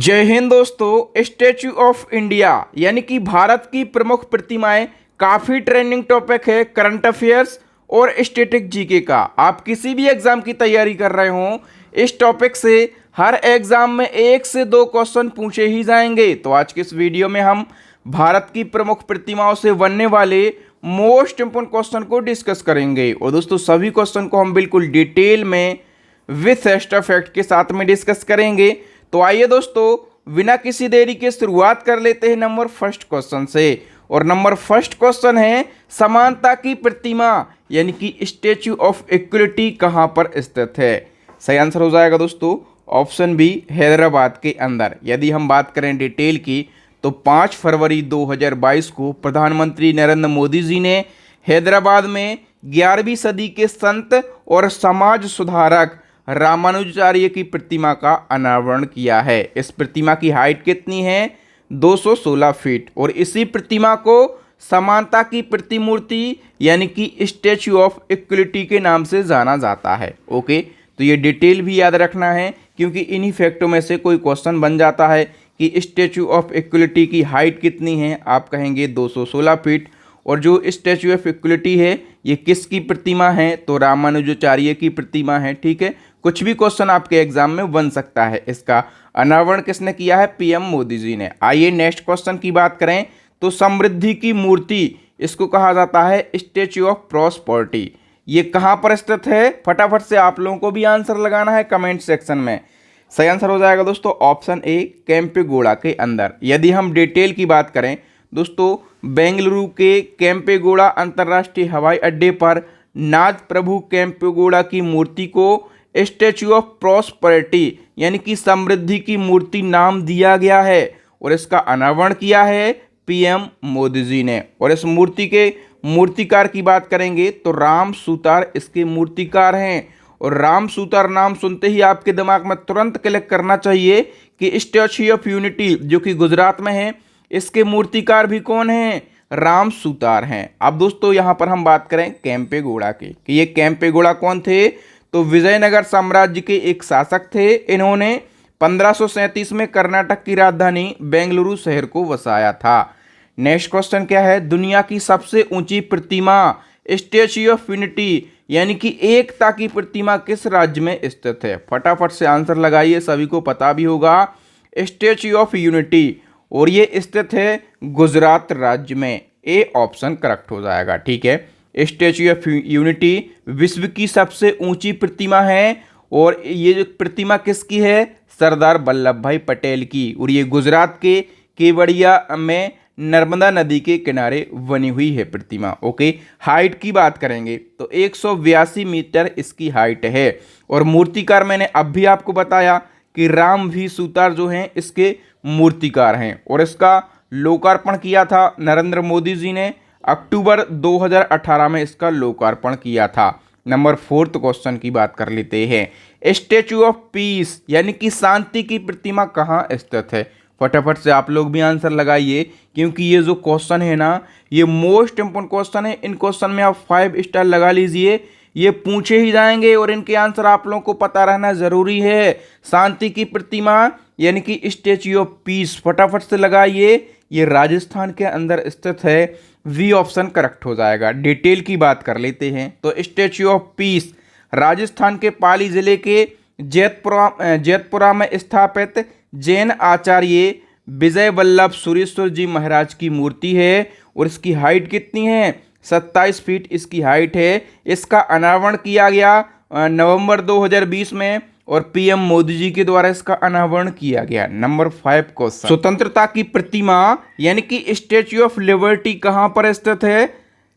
जय हिंद दोस्तों। Statue of India यानी कि भारत की प्रमुख प्रतिमाएं काफ़ी ट्रेंडिंग टॉपिक है करंट अफेयर्स और स्टैटिक जीके का। आप किसी भी एग्जाम की तैयारी कर रहे हो, इस टॉपिक से हर एग्जाम में 1 से 2 क्वेश्चन पूछे ही जाएंगे। तो आज के इस वीडियो में हम भारत की प्रमुख प्रतिमाओं से बनने वाले मोस्ट इंपोर्टेंट क्वेश्चन को डिस्कस करेंगे। और दोस्तों सभी क्वेश्चन को हम बिल्कुल डिटेल में विथ एक्स्ट्रा फैक्ट के साथ में डिस्कस करेंगे। तो आइए दोस्तों बिना किसी देरी के शुरुआत कर लेते हैं नंबर फर्स्ट क्वेश्चन से। और नंबर फर्स्ट क्वेश्चन है समानता की प्रतिमा यानी कि स्टैच्यू ऑफ इक्वलिटी कहां पर स्थित है। सही आंसर हो जाएगा दोस्तों ऑप्शन बी, हैदराबाद के अंदर। यदि हम बात करें डिटेल की तो 5 फरवरी 2022 को प्रधानमंत्री नरेंद्र मोदी जी ने हैदराबाद में 11वीं सदी के संत और समाज सुधारक रामानुजाचार्य की प्रतिमा का अनावरण किया है। इस प्रतिमा की हाइट कितनी है? 216 फीट। और इसी प्रतिमा को समानता की प्रतिमूर्ति यानी कि स्टैच्यू ऑफ इक्वलिटी के नाम से जाना जाता है। ओके, तो ये डिटेल भी याद रखना है क्योंकि इन्हीं फैक्टों में से कोई क्वेश्चन बन जाता है कि स्टैच्यू ऑफ इक्वलिटी की हाइट कितनी है। आप कहेंगे 216 फीट। और जो स्टैच्यू ऑफ इक्वलिटी है ये किसकी प्रतिमा है? तो रामानुजाचार्य की प्रतिमा है। ठीक है, कुछ भी क्वेश्चन आपके एग्जाम में बन सकता है। इसका अनावरण किसने किया है? पीएम मोदी जी ने। आइए नेक्स्ट क्वेश्चन की बात करें तो समृद्धि की मूर्ति इसको कहा जाता है स्टैच्यू ऑफ प्रॉस्पेरिटी। ये कहाँ पर स्थित है? फटाफट से आप लोगों को भी आंसर लगाना है कमेंट सेक्शन में। सही आंसर हो जाएगा दोस्तों ऑप्शन ए, केम्पेगौड़ा के अंदर। यदि हम डिटेल की बात करें दोस्तों, बेंगलुरु के केम्पेगौड़ा अंतर्राष्ट्रीय हवाई अड्डे पर नाथ प्रभु केम्पेगौड़ा की मूर्ति को स्टैच्यू ऑफ प्रॉस्पेरिटी यानी कि समृद्धि की मूर्ति नाम दिया गया है। और इसका अनावरण किया है पीएम मोदी जी ने। और इस मूर्ति के मूर्तिकार की बात करेंगे तो राम सुतार इसके मूर्तिकार हैं। और राम सुतार नाम सुनते ही आपके दिमाग में तुरंत क्लिक करना चाहिए कि स्टैच्यू ऑफ यूनिटी जो कि गुजरात में है इसके मूर्तिकार भी कौन हैं? राम सुतार हैं। अब दोस्तों यहाँ पर हम बात करें केम्पेगौड़ा की कि ये केम्पेगौड़ा कौन थे? तो विजयनगर साम्राज्य के एक शासक थे। इन्होंने 1537 में कर्नाटक की राजधानी बेंगलुरु शहर को वसाया था। नेक्स्ट क्वेश्चन क्या है? दुनिया की सबसे ऊंची प्रतिमा स्टैच्यू ऑफ यूनिटी यानी कि एकता की प्रतिमा किस राज्य में स्थित है? फटाफट से आंसर लगाइए, सभी को पता भी होगा स्टैच्यू ऑफ यूनिटी। और ये स्थित है गुजरात राज्य में। ए ऑप्शन करेक्ट हो जाएगा। ठीक है, स्टैच्यू ऑफ यूनिटी विश्व की सबसे ऊंची प्रतिमा है। और ये जो प्रतिमा किसकी है? सरदार वल्लभ भाई पटेल की। और ये गुजरात के केवड़िया में नर्मदा नदी के किनारे बनी हुई है प्रतिमा। ओके, हाइट की बात करेंगे तो 182 मीटर इसकी हाइट है। और मूर्तिकार मैंने अब भी आपको बताया कि राम भी सुतार जो हैं इसके मूर्तिकार हैं। और इसका लोकार्पण किया था नरेंद्र मोदी जी ने। अक्टूबर 2018 में इसका लोकार्पण किया था। नंबर फोर्थ क्वेश्चन की बात कर लेते हैं। स्टैच्यू ऑफ पीस यानी कि शांति की प्रतिमा कहाँ स्थित है? फटाफट से आप लोग भी आंसर लगाइए क्योंकि ये जो क्वेश्चन है ना ये मोस्ट इंपोर्टेंट क्वेश्चन है। इन क्वेश्चन में आप 5 स्टार लगा लीजिए, ये पूछे ही जाएंगे और इनके आंसर आप लोगों को पता रहना जरूरी है। शांति की प्रतिमा यानी कि स्टैच्यू ऑफ पीस फटाफट से लगाइए, ये राजस्थान के अंदर स्थित है। वी ऑप्शन करेक्ट हो जाएगा। डिटेल की बात कर लेते हैं तो स्टैच्यू ऑफ पीस राजस्थान के पाली जिले के जैतपुरा में स्थापित जैन आचार्य विजय वल्लभ सुरेश्वर जी महाराज की मूर्ति है। और इसकी हाइट कितनी है? 27 फीट इसकी हाइट है। इसका अनावरण किया गया नवंबर 2020 में और पीएम मोदी जी के द्वारा इसका अनावरण किया गया। नंबर 5 क्वेश्चन, स्वतंत्रता की प्रतिमा यानी कि स्टैच्यू ऑफ लिबर्टी कहां पर स्थित है?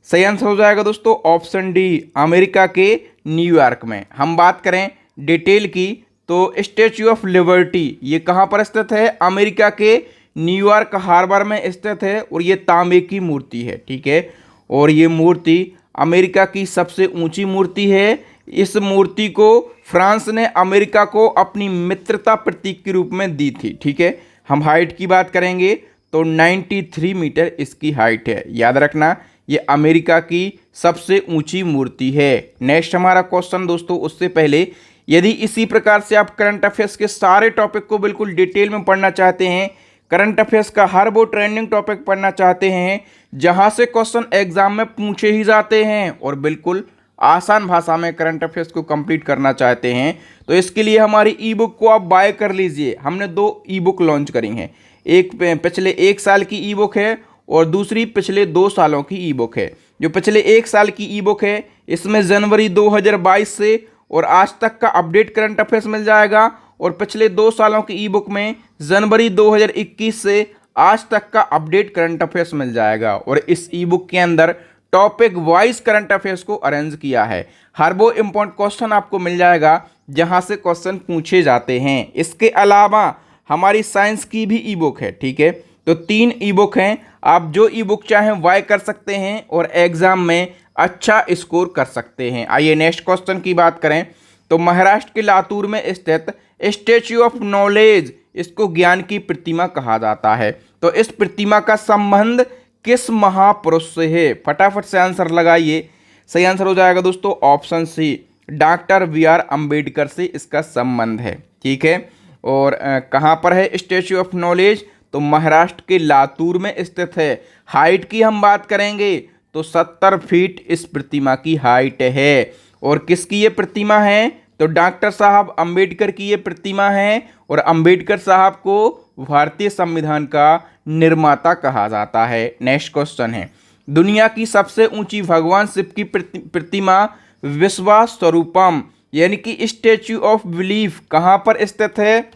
सही आंसर हो जाएगा दोस्तों ऑप्शन डी, अमेरिका के न्यूयॉर्क में। हम बात करें डिटेल की तो स्टैच्यू ऑफ लिबर्टी ये कहां पर स्थित है? अमेरिका के न्यूयॉर्क हार्बर में स्थित है। और ये तांबे की मूर्ति है। ठीक है, और ये मूर्ति अमेरिका की सबसे ऊंची मूर्ति है। इस मूर्ति को फ्रांस ने अमेरिका को अपनी मित्रता प्रतीक के रूप में दी थी। ठीक है, हम हाइट की बात करेंगे तो 93 मीटर इसकी हाइट है। याद रखना ये अमेरिका की सबसे ऊंची मूर्ति है। नेक्स्ट हमारा क्वेश्चन दोस्तों, उससे पहले यदि इसी प्रकार से आप करंट अफेयर्स के सारे टॉपिक को बिल्कुल डिटेल में पढ़ना चाहते हैं, करंट अफेयर्स का हर वो ट्रेंडिंग टॉपिक पढ़ना चाहते हैं जहां से क्वेश्चन एग्जाम में पूछे ही जाते हैं और बिल्कुल आसान भाषा में करंट अफेयर्स को कंप्लीट करना चाहते हैं, तो इसके लिए हमारी ई बुक को आप बाय कर लीजिए। हमने 2 ई बुक लॉन्च करी हैं, एक पिछले 1 साल की ई बुक है और दूसरी पिछले 2 सालों की ई बुक है। जो पिछले 1 साल की ई बुक है इसमें जनवरी 2022 से और आज तक का अपडेट करंट अफेयर्स मिल जाएगा, और पिछले 2 सालों की ई बुक में जनवरी 2021 से आज तक का अपडेट करंट अफेयर्स मिल जाएगा। और इस ई बुक के अंदर टॉपिक वाइज करंट अफेयर्स को अरेंज किया है। हर वो इम्पोर्टेंट क्वेश्चन आपको मिल जाएगा जहां से क्वेश्चन पूछे जाते हैं। इसके अलावा हमारी साइंस की भी ई बुक है, ठीक है। तो 3 ई बुक हैं, आप जो ई बुक चाहें बाय कर सकते हैं और एग्जाम में अच्छा स्कोर कर सकते हैं। आइए नेक्स्ट क्वेश्चन की बात करें तो महाराष्ट्र के लातूर में स्थित स्टैच्यू ऑफ नॉलेज, इसको ज्ञान की प्रतिमा कहा जाता है। तो इस प्रतिमा का संबंध किस महापुरुष से है? फटाफट से आंसर लगाइए। सही आंसर हो जाएगा दोस्तों option C, doctor BR Ambedkar से इसका संबंध है, ठीक है। और कहाँ पर है स्टैच्यू ऑफ नॉलेज? तो महाराष्ट्र के लातूर में स्थित है। हाइट की हम बात करेंगे तो 70 फीट इस प्रतिमा की हाइट है। और किसकी ये प्रतिमा है? तो डॉक्टर साहब अम्बेडकर की ये प्रतिमा है। और अम्बेडकर साहब को भारतीय संविधान का निर्माता कहा जाता है। नेक्स्ट क्वेश्चन है, दुनिया की सबसे ऊंची भगवान शिव की प्रतिमा विश्वास स्वरूपम यानी कि स्टैच्यू ऑफ बिलीफ कहाँ पर स्थित है?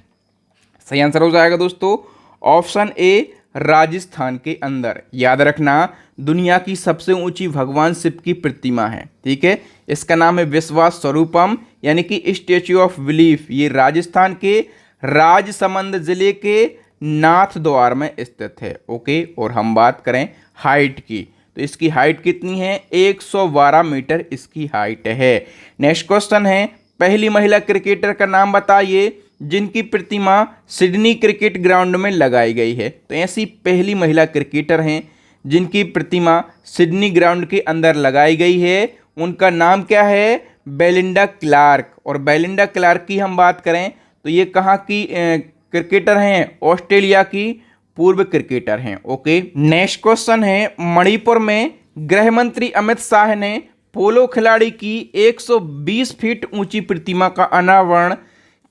सही आंसर हो जाएगा दोस्तों ऑप्शन ए, राजस्थान के अंदर। याद रखना दुनिया की सबसे ऊंची भगवान शिव की प्रतिमा है, ठीक है। इसका नाम है विश्वास स्वरूपम यानी कि स्टैच्यू ऑफ बिलीफ। ये राजस्थान के राजसमंद जिले के नाथ द्वार में स्थित है, ओके। और हम बात करें हाइट की तो इसकी हाइट कितनी है? 112 मीटर इसकी हाइट है। नेक्स्ट क्वेश्चन है, पहली महिला क्रिकेटर का नाम बताइए जिनकी प्रतिमा सिडनी क्रिकेट ग्राउंड में लगाई गई है। तो ऐसी पहली महिला क्रिकेटर हैं जिनकी प्रतिमा सिडनी ग्राउंड के अंदर लगाई गई है। उनका नाम क्या है? Belinda Clark. और बेलिंडा क्लार्क की हम बात करें तो ये कहाँ की क्रिकेटर हैं? ऑस्ट्रेलिया की पूर्व क्रिकेटर हैं, ओके। नेक्स्ट क्वेश्चन है, मणिपुर में गृह मंत्री अमित शाह ने पोलो खिलाड़ी की 120 फीट ऊंची प्रतिमा का अनावरण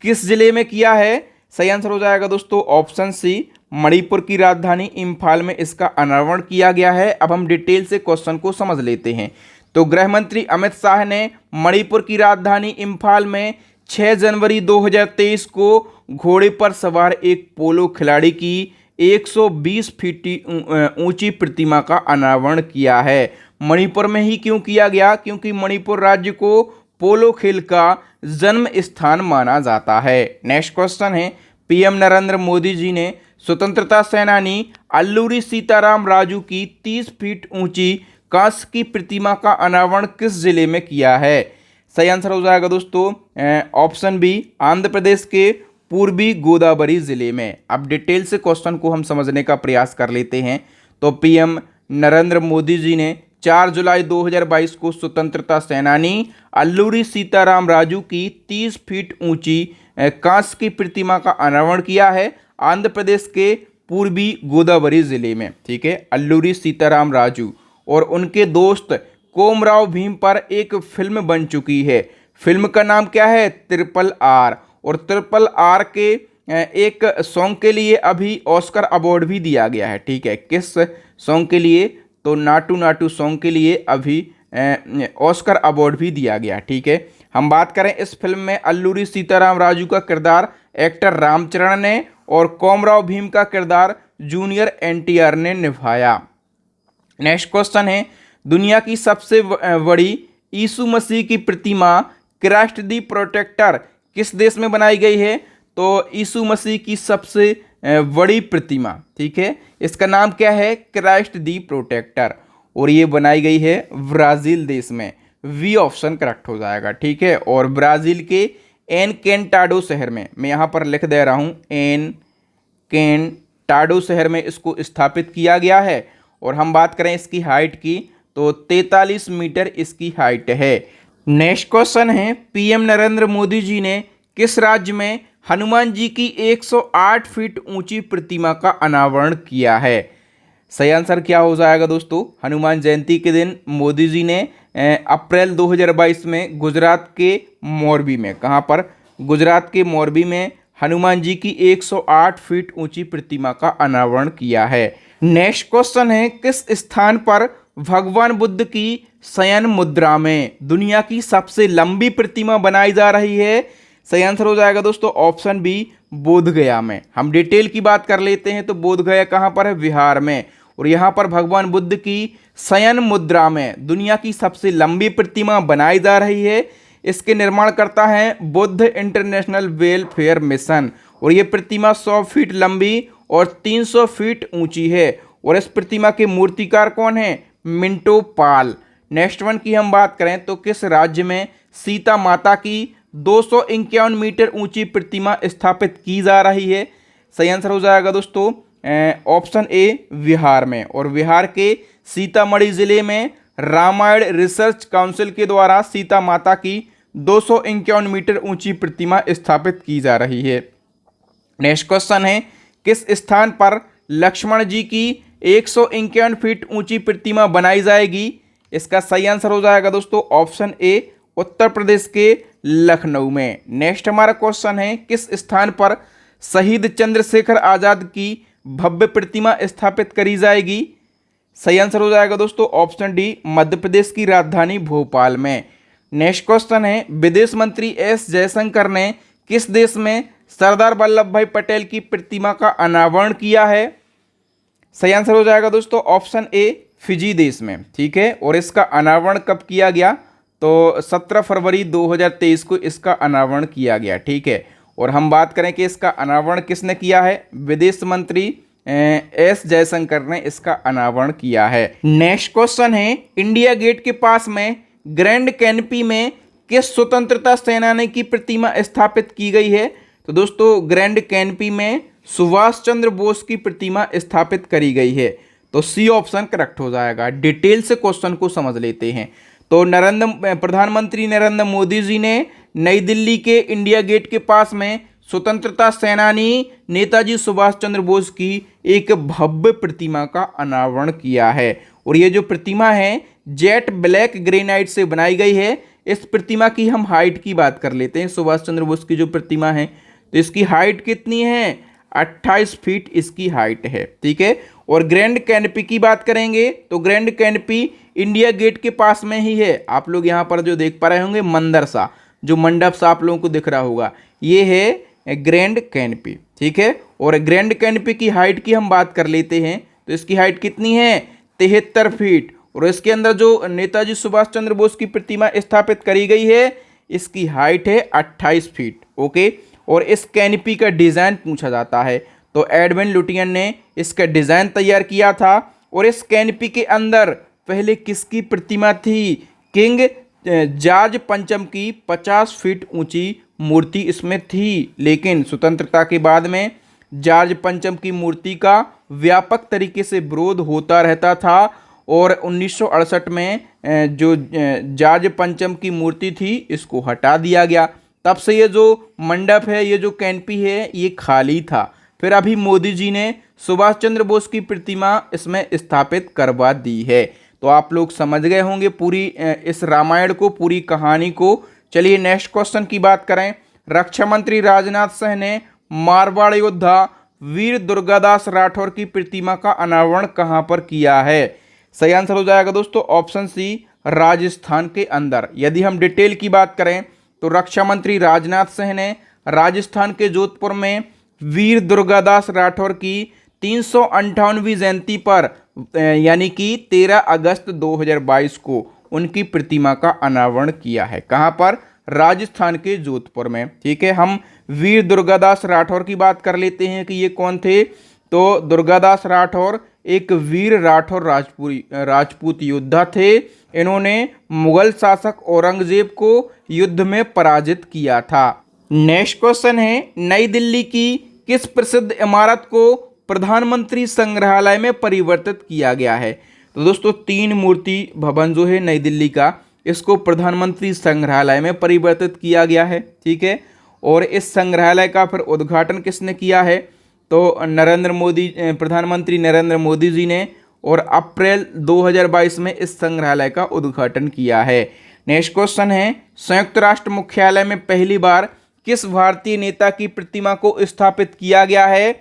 किस जिले में किया है? सही आंसर हो जाएगा दोस्तों ऑप्शन सी, मणिपुर की राजधानी इम्फाल में इसका अनावरण किया गया है। अब हम डिटेल से क्वेश्चन को समझ लेते हैं। तो गृह मंत्री अमित शाह ने मणिपुर की राजधानी इम्फाल में 6 जनवरी 2023 को घोड़े पर सवार एक पोलो खिलाड़ी की 120 फीट ऊंची प्रतिमा का अनावरण किया है। मणिपुर में ही क्यों किया गया? क्योंकि मणिपुर राज्य को पोलो खेल का जन्म स्थान माना जाता है। नेक्स्ट क्वेश्चन है, पीएम नरेंद्र मोदी जी ने स्वतंत्रता सेनानी अल्लूरी सीताराम राजू की 30 फीट ऊंची कांस्य की प्रतिमा का अनावरण किस जिले में किया है? सही आंसर हो जाएगा दोस्तों ऑप्शन बी, आंध्र प्रदेश के पूर्वी गोदावरी जिले में। अब डिटेल से क्वेश्चन को हम समझने का प्रयास कर लेते हैं। तो पीएम नरेंद्र मोदी जी ने 4 जुलाई 2022 को स्वतंत्रता सेनानी अल्लूरी सीताराम राजू की 30 फीट ऊंची कांस्य की प्रतिमा का अनावरण किया है आंध्र प्रदेश के पूर्वी गोदावरी जिले में, ठीक है। अल्लूरी सीताराम राजू और उनके दोस्त कोमराव भीम पर एक फिल्म बन चुकी है। फिल्म का नाम क्या है? RRR। और RRR के एक सॉन्ग के लिए अभी ऑस्कर अवार्ड भी दिया गया है, ठीक है। किस सॉन्ग के लिए? तो नाटू नाटू सॉन्ग के लिए अभी ऑस्कर अवार्ड भी दिया गया, ठीक है। हम बात करें इस फिल्म में अल्लूरी सीताराम राजू का किरदार एक्टर रामचरण ने और कोमराव भीम का किरदार जूनियर NTR ने निभाया। नेक्स्ट क्वेश्चन है, दुनिया की सबसे बड़ी यीशु मसीह की प्रतिमा क्राइस्ट दी प्रोटेक्टर किस देश में बनाई गई है? तो यीशु मसीह की सबसे बड़ी प्रतिमा, ठीक है, इसका नाम क्या है? क्राइस्ट दी प्रोटेक्टर। और ये बनाई गई है ब्राज़ील देश में। वी ऑप्शन करेक्ट हो जाएगा, ठीक है। और ब्राज़ील के एनकेंटाडो शहर में, मैं यहाँ पर लिख दे रहा हूँ, एनकेंटाडो शहर में इसको स्थापित किया गया है। और हम बात करें इसकी हाइट की तो 43 मीटर इसकी हाइट है। नेक्स्ट क्वेश्चन है, पीएम नरेंद्र मोदी जी ने किस राज्य में हनुमान जी की 108 फीट ऊंची प्रतिमा का अनावरण किया है? सही आंसर क्या हो जाएगा दोस्तों? हनुमान जयंती के दिन मोदी जी ने अप्रैल 2022 में गुजरात के मोरबी में, कहाँ पर? गुजरात के मोरबी में हनुमान जी की 108 फीट ऊंची प्रतिमा का अनावरण किया है। नेक्स्ट क्वेश्चन है, किस स्थान पर भगवान बुद्ध की शयन मुद्रा में दुनिया की सबसे लंबी प्रतिमा बनाई जा रही है? सही आंसर हो जाएगा दोस्तों ऑप्शन बी, बोधगया में। हम डिटेल की बात कर लेते हैं तो बोधगया कहाँ पर है? बिहार में। और यहाँ पर भगवान बुद्ध की शयन मुद्रा में दुनिया की सबसे लंबी प्रतिमा बनाई जा रही है। इसके निर्माण करता है बुद्ध इंटरनेशनल वेलफेयर मिशन और ये प्रतिमा 100 फीट लंबी और 300 फीट ऊंची है। और इस प्रतिमा के मूर्तिकार कौन है? मिंटो पाल। नेक्स्ट वन की हम बात करें तो किस राज्य में सीता माता की 251 मीटर ऊंची प्रतिमा स्थापित की जा रही है? सही आंसर हो जाएगा दोस्तों ऑप्शन ए, बिहार में। और बिहार के सीतामढ़ी जिले में रामायण रिसर्च काउंसिल के द्वारा सीता माता की 251 मीटर ऊंची प्रतिमा स्थापित की जा रही है। नेक्स्ट क्वेश्चन है, किस स्थान पर लक्ष्मण जी की 151 फीट ऊंची प्रतिमा बनाई जाएगी? इसका सही आंसर हो जाएगा दोस्तों ऑप्शन ए, उत्तर प्रदेश के लखनऊ में। नेक्स्ट हमारा क्वेश्चन है, किस स्थान पर शहीद चंद्रशेखर आजाद की भव्य प्रतिमा स्थापित करी जाएगी? सही आंसर हो जाएगा दोस्तों ऑप्शन डी, मध्य प्रदेश की राजधानी भोपाल में। नेक्स्ट क्वेश्चन है, विदेश मंत्री एस जयशंकर ने किस देश में सरदार वल्लभ भाई पटेल की प्रतिमा का अनावरण किया है? सही आंसर हो जाएगा दोस्तों ऑप्शन ए, फिजी देश में। ठीक है, और इसका अनावरण कब किया गया? तो 17 फरवरी 2023 को इसका अनावरण किया गया। ठीक है, और हम बात करें कि इसका अनावरण किसने किया है? विदेश मंत्री एस जयशंकर ने इसका अनावरण किया है। नेक्स्ट क्वेश्चन है, इंडिया गेट के पास में ग्रैंड कैनपी में किस स्वतंत्रता सेनानी की प्रतिमा स्थापित की गई है? तो दोस्तों ग्रैंड कैनपी में सुभाष चंद्र बोस की प्रतिमा स्थापित करी गई है। तो सी ऑप्शन करेक्ट हो जाएगा। डिटेल से क्वेश्चन को समझ लेते हैं। तो प्रधानमंत्री नरेंद्र मोदी जी ने नई दिल्ली के इंडिया गेट के पास में स्वतंत्रता सेनानी नेताजी सुभाष चंद्र बोस की एक भव्य प्रतिमा का अनावरण किया है। और ये जो प्रतिमा है जेट ब्लैक ग्रेनाइट से बनाई गई है। इस प्रतिमा की हम हाइट की बात कर लेते हैं। सुभाष चंद्र बोस की जो प्रतिमा है तो इसकी हाइट कितनी है? 28 फीट इसकी हाइट है। ठीक है, और ग्रैंड कैनपी की बात करेंगे तो ग्रैंड कैनपी इंडिया गेट के पास में ही है। आप लोग यहाँ पर जो देख पा रहे होंगे मंदिर सा, जो मंडप सा आप लोगों को दिख रहा होगा, ये है ग्रैंड कैनपी। ठीक है, और ग्रैंड कैनपी की हाइट की हम बात कर लेते हैं तो इसकी हाइट कितनी है? 73 फीट। और इसके अंदर जो नेताजी सुभाष चंद्र बोस की प्रतिमा स्थापित करी गई है इसकी हाइट है 28 फीट। ओके, और इस कैनपी का डिज़ाइन पूछा जाता है तो एडविन लुटियन ने इसका डिज़ाइन तैयार किया था। और इस कैनपी के अंदर पहले किसकी प्रतिमा थी? किंग जॉर्ज पंचम की 50 फीट ऊंची मूर्ति इसमें थी। लेकिन स्वतंत्रता के बाद में जॉर्ज पंचम की मूर्ति का व्यापक तरीके से विरोध होता रहता था और 1968 में जो जॉर्ज पंचम की मूर्ति थी इसको हटा दिया गया। तब से ये जो मंडप है, ये जो कैनपी है, ये खाली था। फिर अभी मोदी जी ने सुभाष चंद्र बोस की प्रतिमा इसमें स्थापित करवा दी है। तो आप लोग समझ गए होंगे पूरी इस रामायण को, पूरी कहानी को। चलिए नेक्स्ट क्वेश्चन की बात करें। रक्षा मंत्री राजनाथ सिंह ने मारवाड़ योद्धा वीर दुर्गादास राठौर की प्रतिमा का अनावरण कहां पर किया है? सही आंसर हो जाएगा दोस्तों ऑप्शन सी, राजस्थान के अंदर। यदि हम डिटेल की बात करें तो रक्षा मंत्री राजनाथ सिंह ने राजस्थान के जोधपुर में वीर दुर्गादास राठौर की 358वीं जयंती पर यानी कि 13 अगस्त 2022 को उनकी प्रतिमा का अनावरण किया है। कहां पर? राजस्थान के जोधपुर में। ठीक है, हम वीर दुर्गादास राठौर की बात कर लेते हैं कि ये कौन थे। तो दुर्गादास राठौर एक वीर राठौर राजपूत योद्धा थे। इन्होंने मुगल शासक औरंगजेब को युद्ध में पराजित किया था। नेक्स्ट क्वेश्चन है, नई दिल्ली की किस प्रसिद्ध इमारत को प्रधानमंत्री संग्रहालय में परिवर्तित किया गया है? तो दोस्तों 3 मूर्ति भवन जो है नई दिल्ली का, इसको प्रधानमंत्री संग्रहालय में परिवर्तित किया गया है। ठीक है, और इस संग्रहालय का फिर उद्घाटन किसने किया है? तो प्रधानमंत्री नरेंद्र मोदी जी ने, और अप्रैल 2022 में इस संग्रहालय का उद्घाटन किया है। नेक्स्ट क्वेश्चन है, संयुक्त राष्ट्र मुख्यालय में पहली बार किस भारतीय नेता की प्रतिमा को स्थापित किया गया है?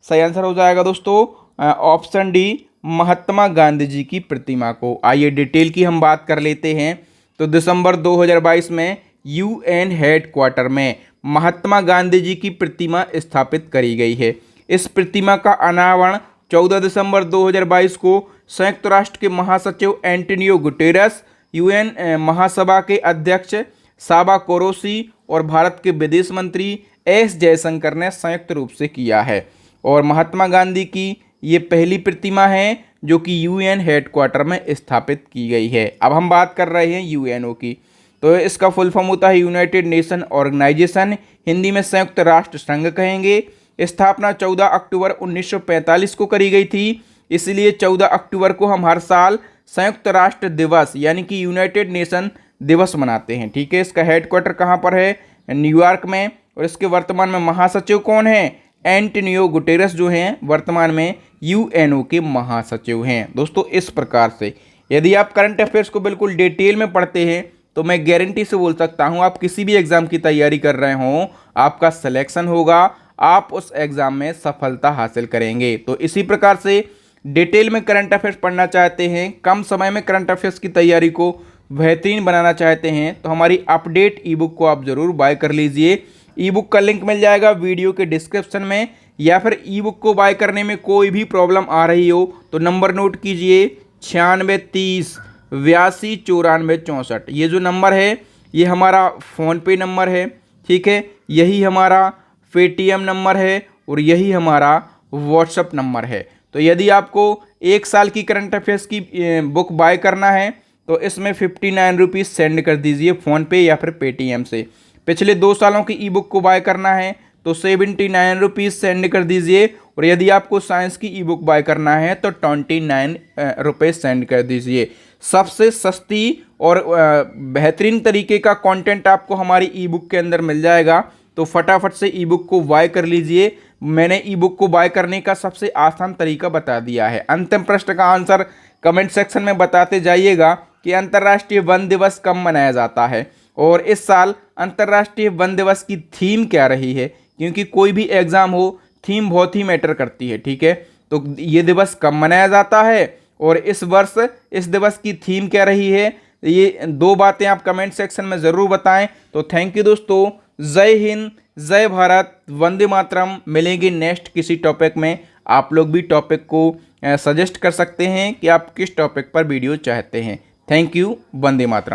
सही आंसर हो जाएगा दोस्तों ऑप्शन डी, महात्मा गांधी जी की प्रतिमा को। आइए डिटेल की हम बात कर लेते हैं। तो दिसंबर 2022 में यूएन हेडक्वार्टर में महात्मा गांधी जी की प्रतिमा स्थापित करी गई है। इस प्रतिमा का अनावरण 14 दिसंबर 2022 को संयुक्त राष्ट्र के महासचिव एंटोनियो गुटेरस, यूएन महासभा के अध्यक्ष साबा कोरोसी और भारत के विदेश मंत्री एस जयशंकर ने संयुक्त रूप से किया है। और महात्मा गांधी की ये पहली प्रतिमा है जो कि यूएन हेडक्वार्टर में स्थापित की गई है। अब हम बात कर रहे हैं यूएनओ की। तो इसका फुल फॉर्म होता है यूनाइटेड नेशन ऑर्गेनाइजेशन, हिंदी में संयुक्त राष्ट्र संघ कहेंगे। स्थापना 14 अक्टूबर 1945 को करी गई थी, इसलिए 14 अक्टूबर को हम हर साल संयुक्त राष्ट्र दिवस यानी कि यूनाइटेड नेशन दिवस मनाते हैं। ठीक है, इसका हेडक्वार्टर कहाँ पर है? न्यूयॉर्क में। और इसके वर्तमान में महासचिव कौन है? एंटोनियो गुटेरस जो हैं वर्तमान में यूएनओ के महासचिव हैं। दोस्तों इस प्रकार से यदि आप करंट अफेयर्स को बिल्कुल डिटेल में पढ़ते हैं तो मैं गारंटी से बोल सकता हूं आप किसी भी एग्जाम की तैयारी कर रहे हों, आपका सिलेक्शन होगा, आप उस एग्जाम में सफलता हासिल करेंगे। तो इसी प्रकार से डिटेल में करंट अफेयर्स पढ़ना चाहते हैं, कम समय में करंट अफेयर्स की तैयारी को बेहतरीन बनाना चाहते हैं, तो हमारी अपडेट ई बुक को आप ज़रूर बाय कर लीजिए। ई बुक का लिंक मिल जाएगा वीडियो के डिस्क्रिप्शन में, या फिर ई बुक को बाय करने में कोई भी प्रॉब्लम आ रही हो तो नंबर नोट कीजिए 9630 82 94 64। ये जो नंबर है ये हमारा फ़ोनपे नंबर है। ठीक है, यही हमारा पेटीएम नंबर है और यही हमारा व्हाट्सअप नंबर है। तो यदि आपको 1 साल की करंट अफेयर्स की बुक बाय करना है तो इसमें 59 रुपीज़ सेंड कर दीजिए फ़ोनपे या फिर पेटीएम से। पिछले 2 सालों की ई बुक को बाय करना है तो 79 रुपीज़ सेंड कर दीजिए, और यदि आपको साइंस की ई बुक बाय करना है तो 29 रुपये सेंड कर दीजिए। सबसे सस्ती और बेहतरीन तरीके का कंटेंट आपको हमारी ई बुक के अंदर मिल जाएगा, तो फटाफट से ई बुक को बाय कर लीजिए। मैंने ई बुक को बाय करने का सबसे आसान तरीका बता दिया है। अंतिम प्रश्न का आंसर कमेंट सेक्शन में बताते जाइएगा कि अंतर्राष्ट्रीय वन दिवस कब मनाया जाता है, और इस साल अंतर्राष्ट्रीय वन दिवस की थीम क्या रही है, क्योंकि कोई भी एग्जाम हो थीम बहुत ही मैटर करती है। ठीक है, तो ये दिवस कब मनाया जाता है और इस वर्ष इस दिवस की थीम क्या रही है, ये 2 बातें आप कमेंट सेक्शन में ज़रूर बताएं। तो थैंक यू दोस्तों, जय हिंद, जय भारत, वंदे मातरम। मिलेंगे नेक्स्ट किसी टॉपिक में। आप लोग भी टॉपिक को सजेस्ट कर सकते हैं कि आप किस टॉपिक पर वीडियो चाहते हैं। Thank you, Vande Mataram.